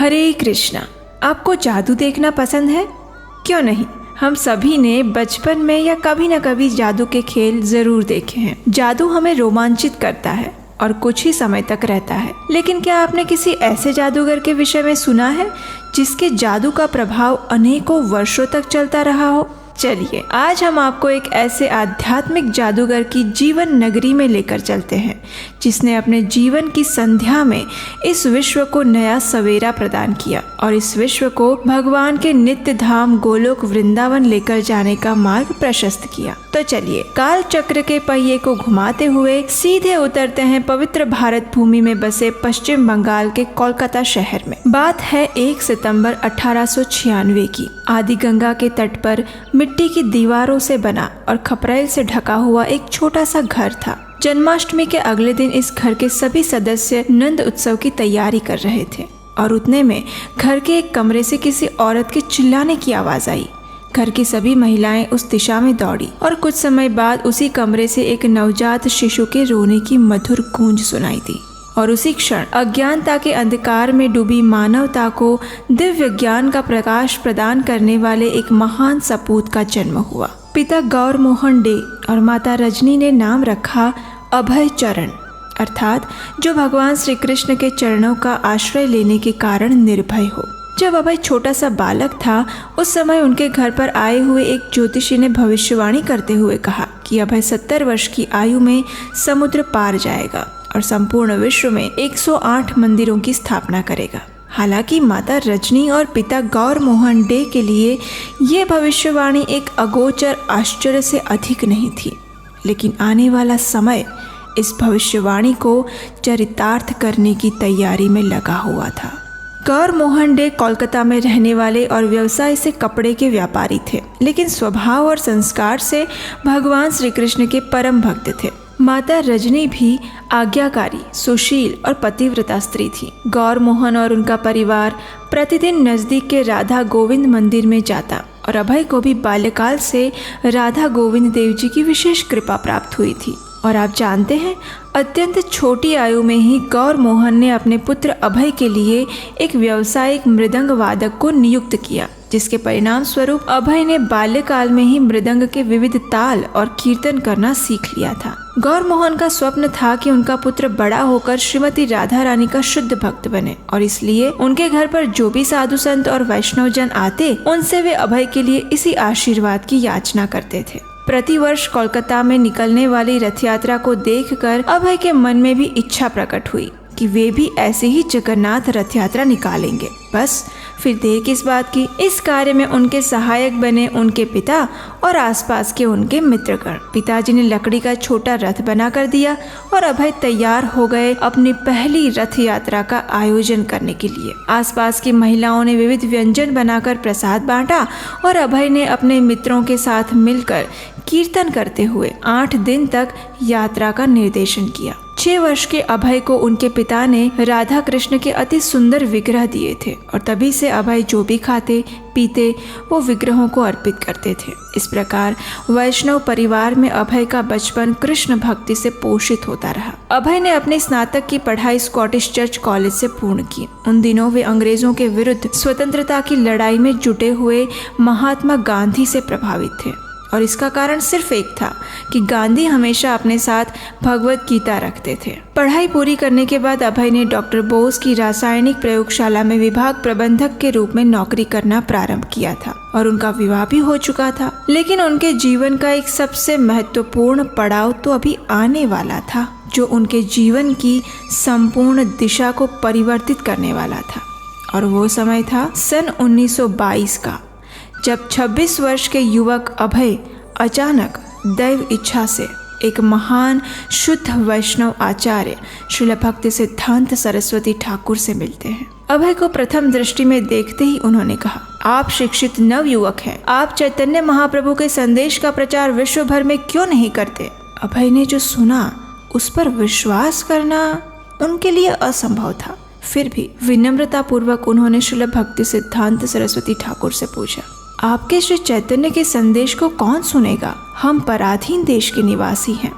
हरे कृष्णा। आपको जादू देखना पसंद है? क्यों नहीं, हम सभी ने बचपन में या कभी न कभी जादू के खेल जरूर देखे हैं। जादू हमें रोमांचित करता है और कुछ ही समय तक रहता है। लेकिन क्या आपने किसी ऐसे जादूगर के विषय में सुना है जिसके जादू का प्रभाव अनेकों वर्षों तक चलता रहा हो? चलिए आज हम आपको एक ऐसे आध्यात्मिक जादूगर की जीवन नगरी में लेकर चलते हैं जिसने अपने जीवन की संध्या में इस विश्व को नया सवेरा प्रदान किया और इस विश्व को भगवान के नित्य धाम गोलोक वृंदावन लेकर जाने का मार्ग प्रशस्त किया। तो चलिए काल चक्र के पहिए को घुमाते हुए सीधे उतरते हैं पवित्र भारत भूमि में बसे पश्चिम बंगाल के कोलकाता शहर में। बात है 1 सितंबर 1896 की। आदि गंगा के तट पर मिट्टी की दीवारों से बना और खपरेल से ढका हुआ एक छोटा सा घर था। जन्माष्टमी के अगले दिन इस घर के सभी सदस्य नंद उत्सव की तैयारी कर रहे थे और उतने में घर के एक कमरे से किसी औरत के चिल्लाने की आवाज आई। घर की सभी महिलाएं उस दिशा में दौड़ी और कुछ समय बाद उसी कमरे से एक नवजात शिशु के रोने की मधुर गूंज सुनाई दी और उसी क्षण अज्ञानता के अंधकार में डूबी मानवता को दिव्य ज्ञान का प्रकाश प्रदान करने वाले एक महान सपूत का जन्म हुआ। पिता गौर मोहन डे और माता रजनी ने नाम रखा अभय चरण, अर्थात जो भगवान श्री कृष्ण के चरणों का आश्रय लेने के कारण निर्भय हो। जब अभय छोटा सा बालक था उस समय उनके घर पर आए हुए एक ज्योतिषी ने भविष्यवाणी करते हुए कहा कि अभय 70 वर्ष की आयु में समुद्र पार जाएगा और संपूर्ण विश्व में 108 मंदिरों की स्थापना करेगा। हालांकि माता रजनी और पिता गौर मोहन डे के लिए ये भविष्यवाणी एक अगोचर आश्चर्य से अधिक नहीं थी, लेकिन आने वाला समय इस भविष्यवाणी को चरितार्थ करने की तैयारी में लगा हुआ था। गौर मोहन डे कोलकाता में रहने वाले और व्यवसाय से कपड़े के व्यापारी थे, लेकिन स्वभाव और संस्कार से भगवान श्री कृष्ण के परम भक्त थे। माता रजनी भी आज्ञाकारी, सुशील और पतिव्रता स्त्री थी। गौर मोहन और उनका परिवार प्रतिदिन नजदीक के राधा गोविंद मंदिर में जाता और अभय को भी बाल्यकाल से राधा गोविंद देव जी की विशेष कृपा प्राप्त हुई थी। और आप जानते हैं, अत्यंत छोटी आयु में ही गौर मोहन ने अपने पुत्र अभय के लिए एक व्यावसायिक मृदंग वादक को नियुक्त किया, जिसके परिणाम स्वरूप अभय ने बाल्यकाल में ही मृदंग के विविध ताल और कीर्तन करना सीख लिया था। गौर मोहन का स्वप्न था कि उनका पुत्र बड़ा होकर श्रीमती राधा रानी का शुद्ध भक्त बने और इसलिए उनके घर पर जो भी साधु संत और वैष्णव जन आते उनसे वे अभय के लिए इसी आशीर्वाद की याचना करते थे। प्रतिवर्ष कोलकाता में निकलने वाली रथ यात्रा को देखकर अभय के मन में भी इच्छा प्रकट हुई कि वे भी ऐसे ही जगन्नाथ रथ यात्रा निकालेंगे। बस फिर देर किस बात की। इस कार्य में उनके सहायक बने उनके पिता और आसपास के उनके मित्रगण। पिताजी ने लकड़ी का छोटा रथ बना कर दिया और अभय तैयार हो गए अपनी पहली रथ यात्रा का आयोजन करने के लिए। आसपास की महिलाओं ने विविध व्यंजन बनाकर प्रसाद बांटा और अभय ने अपने मित्रों के साथ मिलकर कीर्तन करते हुए 8 दिन तक यात्रा का निर्देशन किया। 6 वर्ष के अभय को उनके पिता ने राधा कृष्ण के अति सुंदर विग्रह दिए थे और तभी से अभय जो भी खाते पीते वो विग्रहों को अर्पित करते थे। इस प्रकार वैष्णव परिवार में अभय का बचपन कृष्ण भक्ति से पोषित होता रहा। अभय ने अपनी स्नातक की पढ़ाई स्कॉटिश चर्च कॉलेज से पूर्ण की। उन दिनों वे अंग्रेजों के विरुद्ध स्वतंत्रता की लड़ाई में जुटे हुए महात्मा गांधी से प्रभावित थे और इसका कारण सिर्फ एक था कि गांधी हमेशा अपने साथ भगवत गीता रखते थे। पढ़ाई पूरी करने के बाद अभय ने डॉक्टर बोस की रासायनिक प्रयोगशाला में विभाग प्रबंधक के रूप में नौकरी करना प्रारंभ किया था और उनका विवाह भी हो चुका था। लेकिन उनके जीवन का एक सबसे महत्वपूर्ण पड़ाव तो अभी आने वाला था, जो उनके जीवन की संपूर्ण दिशा को परिवर्तित करने वाला था। और वो समय था सन 1922 का, जब 26 वर्ष के युवक अभय अचानक दैव इच्छा से एक महान शुद्ध वैष्णव आचार्य श्रील भक्ति सिद्धांत सरस्वती ठाकुर से मिलते हैं। अभय को प्रथम दृष्टि में देखते ही उन्होंने कहा, आप शिक्षित नव युवक हैं, आप चैतन्य महाप्रभु के संदेश का प्रचार विश्व भर में क्यों नहीं करते? अभय ने जो सुना उस पर विश्वास करना उनके लिए असंभव था। फिर भी विनम्रता पूर्वक उन्होंने श्रील भक्ति सिद्धांत सरस्वती ठाकुर से पूछा, आपके श्री चैतन्य के संदेश को कौन सुनेगा? हम पराधीन देश के निवासी हैं।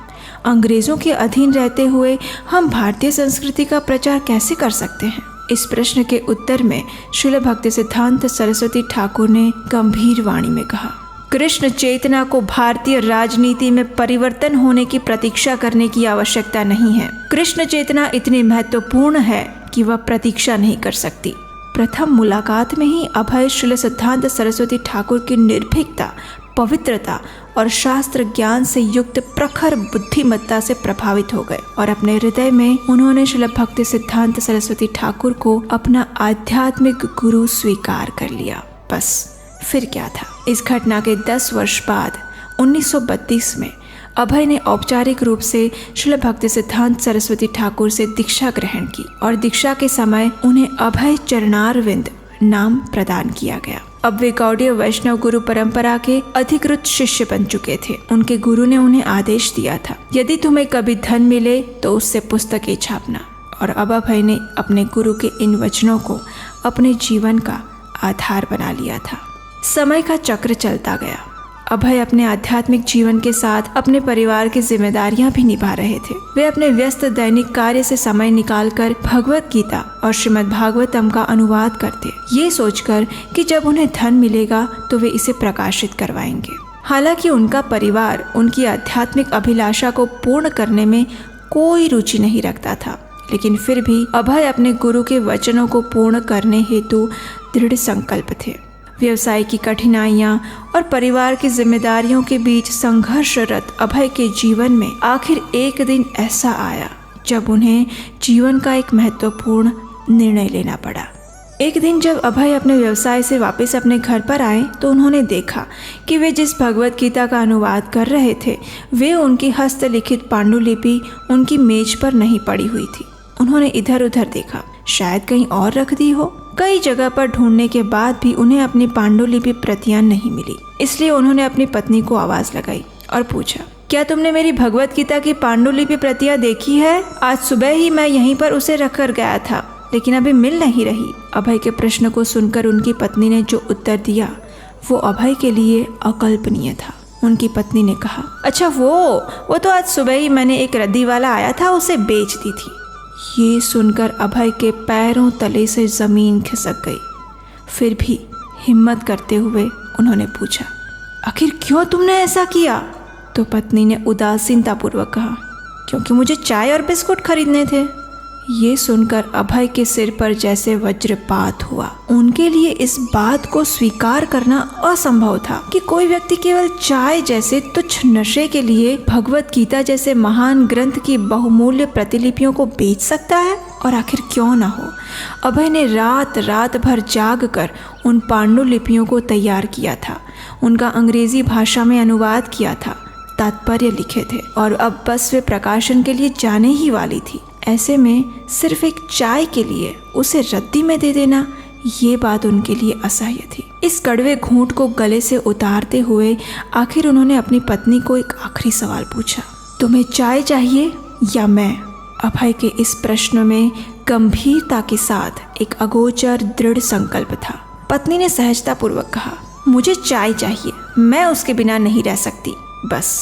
अंग्रेजों के अधीन रहते हुए हम भारतीय संस्कृति का प्रचार कैसे कर सकते हैं? इस प्रश्न के उत्तर में श्रील भक्तिसिद्धांत सरस्वती ठाकुर ने गंभीर वाणी में कहा, कृष्ण चेतना को भारतीय राजनीति में परिवर्तन होने की प्रतीक्षा करने की आवश्यकता नहीं है। कृष्ण चेतना इतनी महत्वपूर्ण है कि वह प्रतीक्षा नहीं कर सकती। प्रथम मुलाकात में ही अभय श्रील सिद्धांत सरस्वती ठाकुर की निर्भीकता, पवित्रता और शास्त्र ज्ञान से युक्त प्रखर बुद्धिमत्ता से प्रभावित हो गए और अपने हृदय में उन्होंने श्रील भक्ति सिद्धांत सरस्वती ठाकुर को अपना आध्यात्मिक गुरु स्वीकार कर लिया। बस फिर क्या था। इस घटना के 10 वर्ष बाद 1932 में अभय ने औपचारिक रूप से श्रील भक्ति सिद्धांत सरस्वती ठाकुर से दीक्षा ग्रहण की और दीक्षा के समय उन्हें अभय चरणारविंद नाम प्रदान किया गया। अब वे गौड़ीय वैष्णव गुरु परंपरा के अधिकृत शिष्य बन चुके थे। उनके गुरु ने उन्हें आदेश दिया था, यदि तुम्हें कभी धन मिले तो उससे पुस्तकें छापना। और अब अभय ने अपने गुरु के इन वचनों को अपने जीवन का आधार बना लिया था। समय का चक्र चलता गया। अभय अपने आध्यात्मिक जीवन के साथ अपने परिवार की जिम्मेदारियां भी निभा रहे थे। वे अपने व्यस्त दैनिक कार्य से समय निकालकर भगवत गीता और श्रीमद् भागवतम का अनुवाद करते, ये सोचकर कि जब उन्हें धन मिलेगा तो वे इसे प्रकाशित करवाएंगे। हालांकि उनका परिवार उनकी आध्यात्मिक अभिलाषा को पूर्ण करने में कोई रुचि नहीं रखता था, लेकिन फिर भी अभय अपने गुरु के वचनों को पूर्ण करने हेतु दृढ़ संकल्प थे। व्यवसाय की कठिनाइयां और परिवार की जिम्मेदारियों के बीच संघर्षरत अभय के जीवन में आखिर एक दिन ऐसा आया जब उन्हें जीवन का एक महत्वपूर्ण निर्णय लेना पड़ा। एक दिन जब अभय अपने व्यवसाय से वापस अपने घर पर आए तो उन्होंने देखा कि वे जिस भगवत गीता का अनुवाद कर रहे थे वे उनकी हस्तलिखित पांडुलिपि उनकी मेज पर नहीं पड़ी हुई थी। उन्होंने इधर उधर देखा, शायद कहीं और रख दी हो। कई जगह पर ढूंढने के बाद भी उन्हें अपनी पांडुलिपि प्रतियां नहीं मिली। इसलिए उन्होंने अपनी पत्नी को आवाज लगाई और पूछा, क्या तुमने मेरी भगवत गीता की पांडुलिपि प्रतियां देखी है? आज सुबह ही मैं यहीं पर उसे रख कर गया था, लेकिन अभी मिल नहीं रही। अभय के प्रश्न को सुनकर उनकी पत्नी ने जो उत्तर दिया वो अभय के लिए अकल्पनीय था। उनकी पत्नी ने कहा, अच्छा वो तो आज सुबह ही मैंने एक रद्दी वाला आया था, उसे बेच दी थी। ये सुनकर अभय के पैरों तले से जमीन खिसक गई। फिर भी हिम्मत करते हुए उन्होंने पूछा, आखिर क्यों तुमने ऐसा किया? तो पत्नी ने उदासीनतापूर्वक कहा, क्योंकि मुझे चाय और बिस्कुट खरीदने थे। ये सुनकर अभय के सिर पर जैसे वज्रपात हुआ। उनके लिए इस बात को स्वीकार करना असंभव था कि कोई व्यक्ति केवल चाय जैसे तुच्छ नशे के लिए भगवत गीता जैसे महान ग्रंथ की बहुमूल्य प्रतिलिपियों को बेच सकता है। और आखिर क्यों ना हो, अभय ने रात भर जाग कर उन पांडुलिपियों को तैयार किया था, उनका अंग्रेजी भाषा में अनुवाद किया था, तात्पर्य लिखे थे और अब बस वे प्रकाशन के लिए जाने ही वाली थी। ऐसे में सिर्फ एक चाय के लिए उसे रद्दी में दे देना, ये बात उनके लिए असह्य थी। इस कड़वे घूंट को गले से उतारते हुए आखिर उन्होंने अपनी पत्नी को एक आखिरी सवाल पूछा, तुम्हें चाय चाहिए या मैं? अभय के इस प्रश्न में गंभीरता के साथ एक अगोचर दृढ़ संकल्प था। पत्नी ने सहजतापूर्वक कहा, मुझे चाय चाहिए, मैं उसके बिना नहीं रह सकती, बस।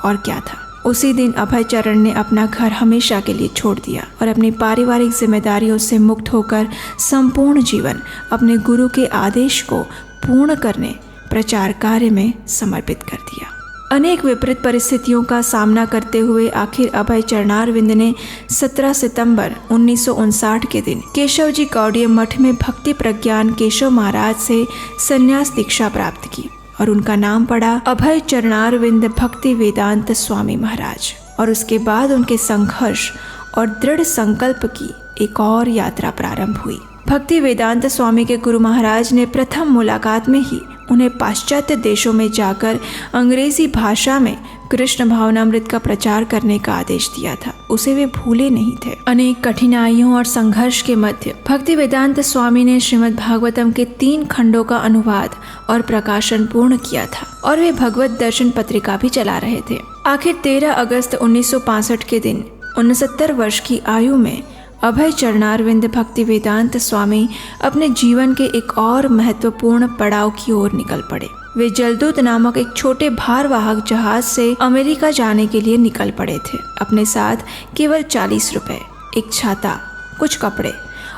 और क्या था। उसी दिन अभय चरण ने अपना घर हमेशा के लिए छोड़ दिया और अपनी पारिवारिक जिम्मेदारियों से मुक्त होकर संपूर्ण जीवन अपने गुरु के आदेश को पूर्ण करने प्रचार कार्य में समर्पित कर दिया। अनेक विपरीत परिस्थितियों का सामना करते हुए आखिर अभय चरणारविंद ने 17 सितंबर 1959 के दिन केशव जी गौड़ीय मठ में भक्ति प्रज्ञान केशव महाराज से संन्यास दीक्षा प्राप्त की और उनका नाम पड़ा अभय चरणारविंद भक्ति वेदांत स्वामी महाराज। और उसके बाद उनके संघर्ष और दृढ़ संकल्प की एक और यात्रा प्रारंभ हुई। भक्ति वेदांत स्वामी के गुरु महाराज ने प्रथम मुलाकात में ही उन्हें पाश्चात्य देशों में जाकर अंग्रेजी भाषा में कृष्ण भावनामृत का प्रचार करने का आदेश दिया था। उसे वे भूले नहीं थे। अनेक कठिनाइयों और संघर्ष के मध्य भक्ति वेदांत स्वामी ने श्रीमद् भागवतम के 3 खंडों का अनुवाद और प्रकाशन पूर्ण किया था और वे भगवत दर्शन पत्रिका भी चला रहे थे। आखिर 13 अगस्त 1965 के दिन 69 वर्ष की आयु में अभय चरणारविंद भक्ति वेदांत स्वामी अपने जीवन के एक और महत्वपूर्ण पड़ाव की ओर निकल पड़े। वे जलदूत नामक एक छोटे भारवाहक जहाज से अमेरिका जाने के लिए निकल पड़े थे। अपने साथ केवल 40 रुपए, एक छाता, कुछ कपड़े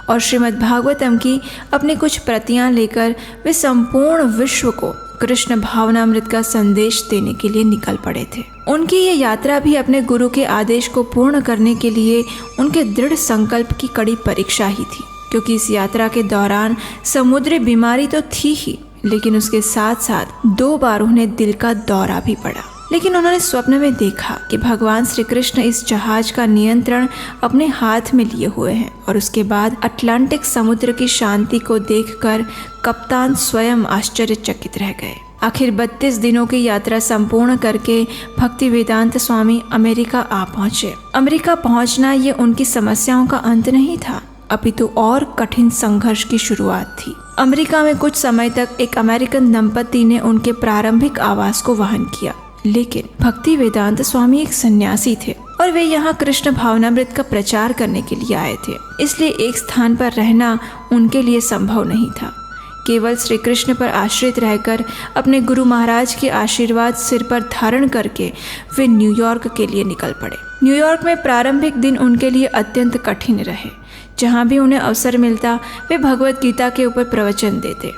और श्रीमद् भागवतम की अपनी कुछ प्रतियां लेकर वे संपूर्ण विश्व को कृष्ण भावनामृत का संदेश देने के लिए निकल पड़े थे। उनकी ये यात्रा भी अपने गुरु के आदेश को पूर्ण करने के लिए उनके दृढ़ संकल्प की कड़ी परीक्षा ही थी, क्योंकि इस यात्रा के दौरान समुद्री बीमारी तो थी ही, लेकिन उसके साथ साथ 2 बार उन्हें दिल का दौरा भी पड़ा। लेकिन उन्होंने स्वप्न में देखा कि भगवान श्री कृष्ण इस जहाज का नियंत्रण अपने हाथ में लिए हुए हैं, और उसके बाद अटलांटिक समुद्र की शांति को देखकर कप्तान स्वयं आश्चर्यचकित रह गए। आखिर 32 दिनों की यात्रा संपूर्ण करके भक्ति वेदांत स्वामी अमेरिका आ पहुंचे। अमेरिका पहुंचना ये उनकी समस्याओं का अंत नहीं था, अपितु और कठिन संघर्ष की शुरुआत थी। अमेरिका में कुछ समय तक एक अमेरिकन दंपति ने उनके प्रारंभिक आवास को वहन किया, लेकिन भक्ति वेदांत स्वामी एक सन्यासी थे और वे यहाँ कृष्ण भावनामृत का प्रचार करने के लिए आए थे, इसलिए एक स्थान पर रहना उनके लिए संभव नहीं था। केवल श्री कृष्ण पर आश्रित रहकर अपने गुरु महाराज के आशीर्वाद सिर पर धारण करके वे न्यूयॉर्क के लिए निकल पड़े। न्यूयॉर्क में प्रारंभिक दिन उनके लिए अत्यंत कठिन रहे। जहाँ भी उन्हें अवसर मिलता वे भगवत गीता के ऊपर प्रवचन देते।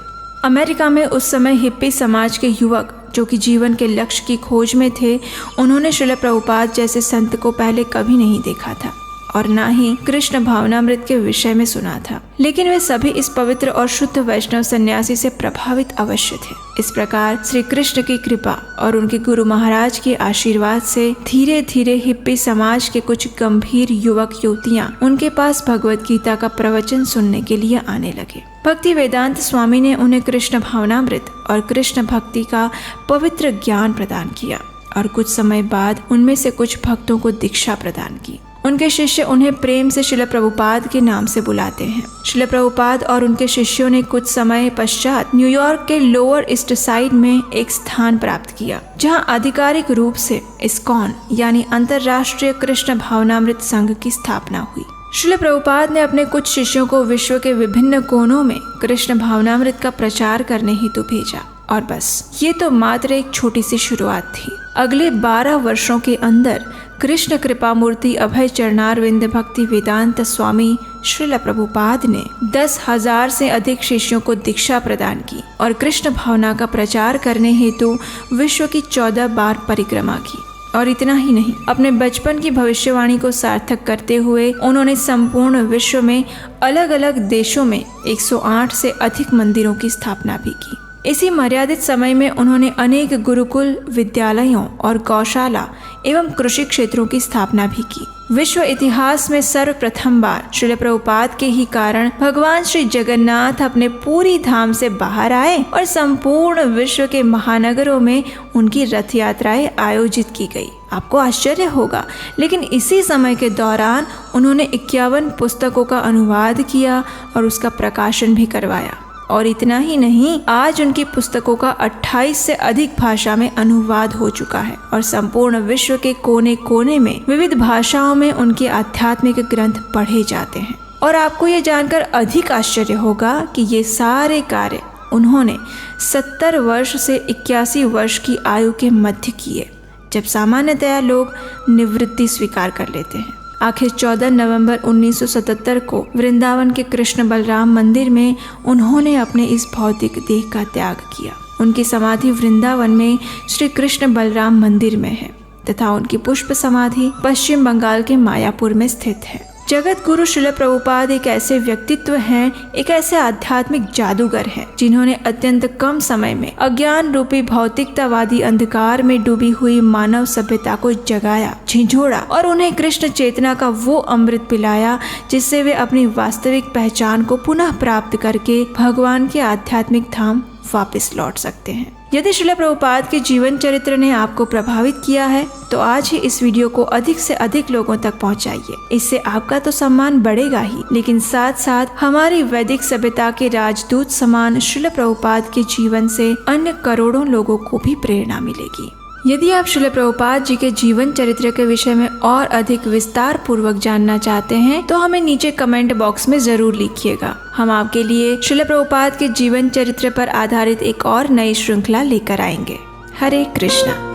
अमेरिका में उस समय हिप्पी समाज के युवक जो कि जीवन के लक्ष्य की खोज में थे, उन्होंने श्रील प्रभुपाद जैसे संत को पहले कभी नहीं देखा था और ना ही कृष्ण भावनामृत के विषय में सुना था, लेकिन वे सभी इस पवित्र और शुद्ध वैष्णव सन्यासी से प्रभावित अवश्य थे। इस प्रकार श्री कृष्ण की कृपा और उनके गुरु महाराज के आशीर्वाद से धीरे धीरे हिप्पी समाज के कुछ गंभीर युवक युवतियां उनके पास भगवत गीता का प्रवचन सुनने के लिए आने लगे। भक्ति वेदांत स्वामी ने उन्हें कृष्ण भावनामृत और कृष्ण भक्ति का पवित्र ज्ञान प्रदान किया और कुछ समय बाद उनमें से कुछ भक्तों को दीक्षा प्रदान की। उनके शिष्य उन्हें प्रेम से श्रील प्रभुपाद के नाम से बुलाते हैं। श्रील प्रभुपाद और उनके शिष्यों ने कुछ समय पश्चात न्यूयॉर्क के लोअर ईस्ट साइड में एक स्थान प्राप्त किया, जहां आधिकारिक रूप से इस्कॉन यानी अंतर्राष्ट्रीय कृष्ण भावनामृत संघ की स्थापना हुई। श्रील प्रभुपाद ने अपने कुछ शिष्यों को विश्व के विभिन्न कोनों में कृष्ण भावनामृत का प्रचार करने हेतु भेजा, और बस ये तो मात्र एक छोटी सी शुरुआत थी। अगले 12 वर्षों के अंदर कृष्ण कृपा मूर्ति अभय चरणारविंद भक्ति वेदांत स्वामी श्रील प्रभुपाद ने 10,000 से अधिक शिष्यों को दीक्षा प्रदान की और कृष्ण भावना का प्रचार करने हेतु विश्व की 14 बार परिक्रमा की। और इतना ही नहीं, अपने बचपन की भविष्यवाणी को सार्थक करते हुए उन्होंने संपूर्ण विश्व में अलग अलग देशों में 108 से अधिक मंदिरों की स्थापना भी की। इसी मर्यादित समय में उन्होंने अनेक गुरुकुल, विद्यालयों और गौशाला एवं कृषि क्षेत्रों की स्थापना भी की। विश्व इतिहास में सर्वप्रथम बार श्रील प्रभुपाद के ही कारण भगवान श्री जगन्नाथ अपने पूरी धाम से बाहर आए और संपूर्ण विश्व के महानगरों में उनकी रथ यात्राएं आयोजित की गई। आपको आश्चर्य होगा, लेकिन इसी समय के दौरान उन्होंने 51 पुस्तकों का अनुवाद किया और उसका प्रकाशन भी करवाया। और इतना ही नहीं, आज उनकी पुस्तकों का 28 से अधिक भाषा में अनुवाद हो चुका है और संपूर्ण विश्व के कोने कोने में विविध भाषाओं में उनके आध्यात्मिक ग्रंथ पढ़े जाते हैं। और आपको ये जानकर अधिक आश्चर्य होगा कि ये सारे कार्य उन्होंने 70 वर्ष से 81 वर्ष की आयु के मध्य किए, जब सामान्यतया लोग निवृत्ति स्वीकार कर लेते हैं। आखिर 14 नवंबर 1977 को वृंदावन के कृष्ण बलराम मंदिर में उन्होंने अपने इस भौतिक देह का त्याग किया। उनकी समाधि वृंदावन में श्री कृष्ण बलराम मंदिर में है तथा उनकी पुष्प समाधि पश्चिम बंगाल के मायापुर में स्थित है। जगत गुरु श्रील प्रभुपाद एक ऐसे व्यक्तित्व हैं, एक ऐसे आध्यात्मिक जादूगर हैं, जिन्होंने अत्यंत कम समय में अज्ञान रूपी भौतिकतावादी अंधकार में डूबी हुई मानव सभ्यता को जगाया, झिझोड़ा और उन्हें कृष्ण चेतना का वो अमृत पिलाया जिससे वे अपनी वास्तविक पहचान को पुनः प्राप्त करके भगवान के आध्यात्मिक धाम वापस लौट सकते हैं। यदि श्रील प्रभुपाद के जीवन चरित्र ने आपको प्रभावित किया है तो आज ही इस वीडियो को अधिक से अधिक लोगों तक पहुंचाइए। इससे आपका तो सम्मान बढ़ेगा ही, लेकिन साथ साथ हमारी वैदिक सभ्यता के राजदूत समान श्रील प्रभुपाद के जीवन से अन्य करोड़ों लोगों को भी प्रेरणा मिलेगी। यदि आप श्रील प्रभुपाद जी के जीवन चरित्र के विषय में और अधिक विस्तार पूर्वक जानना चाहते हैं तो हमें नीचे कमेंट बॉक्स में जरूर लिखिएगा। हम आपके लिए श्रील प्रभुपाद के जीवन चरित्र पर आधारित एक और नई श्रृंखला लेकर आएंगे। हरे Krishna.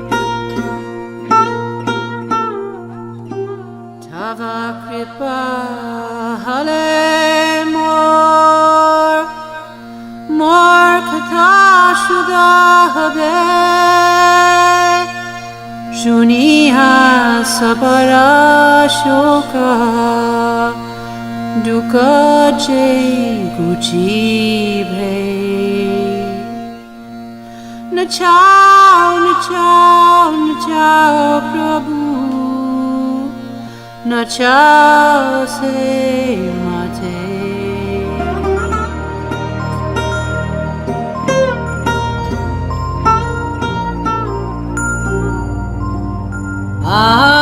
Tava kripa hale mo शुदा हबे शुनिया सबरा शोका दुका जे गुची भे नचाओ नचाओ नचाओ प्रभु नचाओ से माते Ah